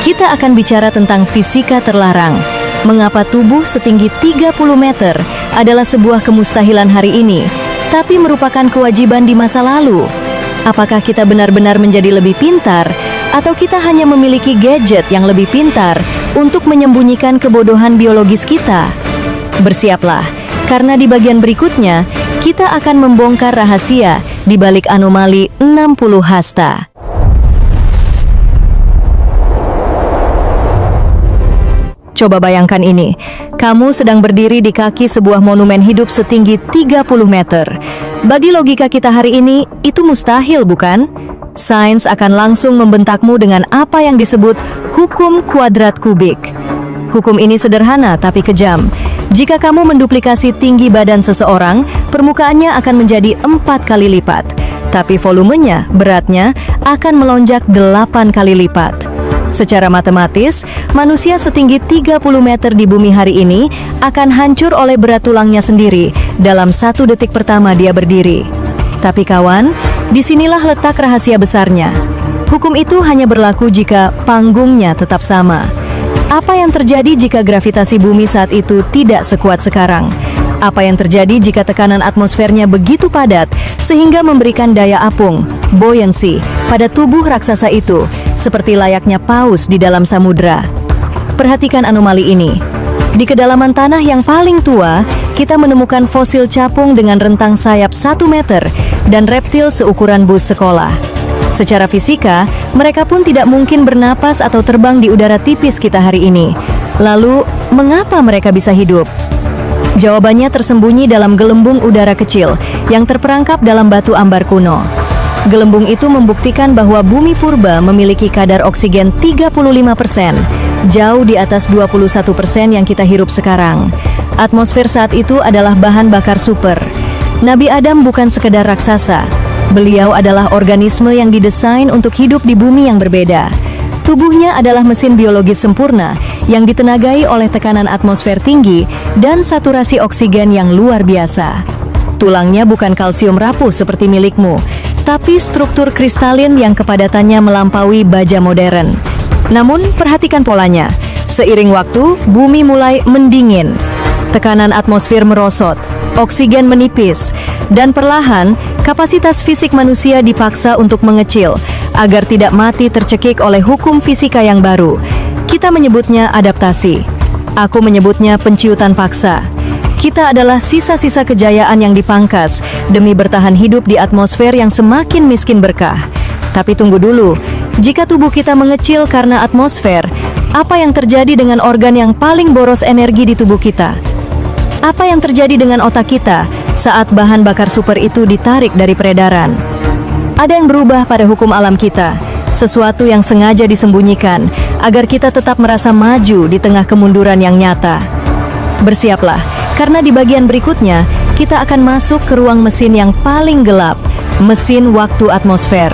Kita akan bicara tentang fisika terlarang. Mengapa tubuh setinggi 30 meter adalah sebuah kemustahilan hari ini, tapi merupakan kewajiban di masa lalu? Apakah kita benar-benar menjadi lebih pintar, atau kita hanya memiliki gadget yang lebih pintar untuk menyembunyikan kebodohan biologis kita? Bersiaplah, karena di bagian berikutnya, kita akan membongkar rahasia di balik anomali 60 hasta. Coba bayangkan ini, kamu sedang berdiri di kaki sebuah monumen hidup setinggi 30 meter. Bagi logika kita hari ini, itu mustahil, bukan? Sains akan langsung membentakmu dengan apa yang disebut hukum kuadrat kubik. Hukum ini sederhana tapi kejam. Jika kamu menduplikasi tinggi badan seseorang, permukaannya akan menjadi 4 kali lipat. Tapi volumenya, beratnya, akan melonjak 8 kali lipat. Secara matematis, manusia setinggi 30 meter di bumi hari ini akan hancur oleh berat tulangnya sendiri dalam 1 detik pertama dia berdiri. Tapi kawan, disinilah letak rahasia besarnya. Hukum itu hanya berlaku jika panggungnya tetap sama. Apa yang terjadi jika gravitasi bumi saat itu tidak sekuat sekarang? Apa yang terjadi jika tekanan atmosfernya begitu padat sehingga memberikan daya apung, buoyancy, pada tubuh raksasa itu, seperti layaknya paus di dalam samudra? Perhatikan anomali ini. Di kedalaman tanah yang paling tua, kita menemukan fosil capung dengan rentang sayap 1 meter dan reptil seukuran bus sekolah. Secara fisika, mereka pun tidak mungkin bernapas atau terbang di udara tipis kita hari ini. Lalu, mengapa mereka bisa hidup? Jawabannya tersembunyi dalam gelembung udara kecil yang terperangkap dalam batu ambar kuno. Gelembung itu membuktikan bahwa bumi purba memiliki kadar oksigen 35%, jauh di atas 21% yang kita hirup sekarang. Atmosfer saat itu adalah bahan bakar super. Nabi Adam bukan sekedar raksasa. Beliau adalah organisme yang didesain untuk hidup di bumi yang berbeda. Tubuhnya adalah mesin biologis sempurna yang ditenagai oleh tekanan atmosfer tinggi dan saturasi oksigen yang luar biasa. Tulangnya bukan kalsium rapuh seperti milikmu, tapi struktur kristalin yang kepadatannya melampaui baja modern. Namun, perhatikan polanya. Seiring waktu, bumi mulai mendingin. Tekanan atmosfer merosot, oksigen menipis, dan perlahan kapasitas fisik manusia dipaksa untuk mengecil agar tidak mati tercekik oleh hukum fisika yang baru. Kita menyebutnya adaptasi. Aku menyebutnya penciutan paksa. Kita adalah sisa-sisa kejayaan yang dipangkas demi bertahan hidup di atmosfer yang semakin miskin berkah. Tapi tunggu dulu, jika tubuh kita mengecil karena atmosfer, apa yang terjadi dengan organ yang paling boros energi di tubuh kita? Apa yang terjadi dengan otak kita saat bahan bakar super itu ditarik dari peredaran? Ada yang berubah pada hukum alam kita, sesuatu yang sengaja disembunyikan agar kita tetap merasa maju di tengah kemunduran yang nyata. Bersiaplah, karena di bagian berikutnya kita akan masuk ke ruang mesin yang paling gelap, mesin waktu atmosfer.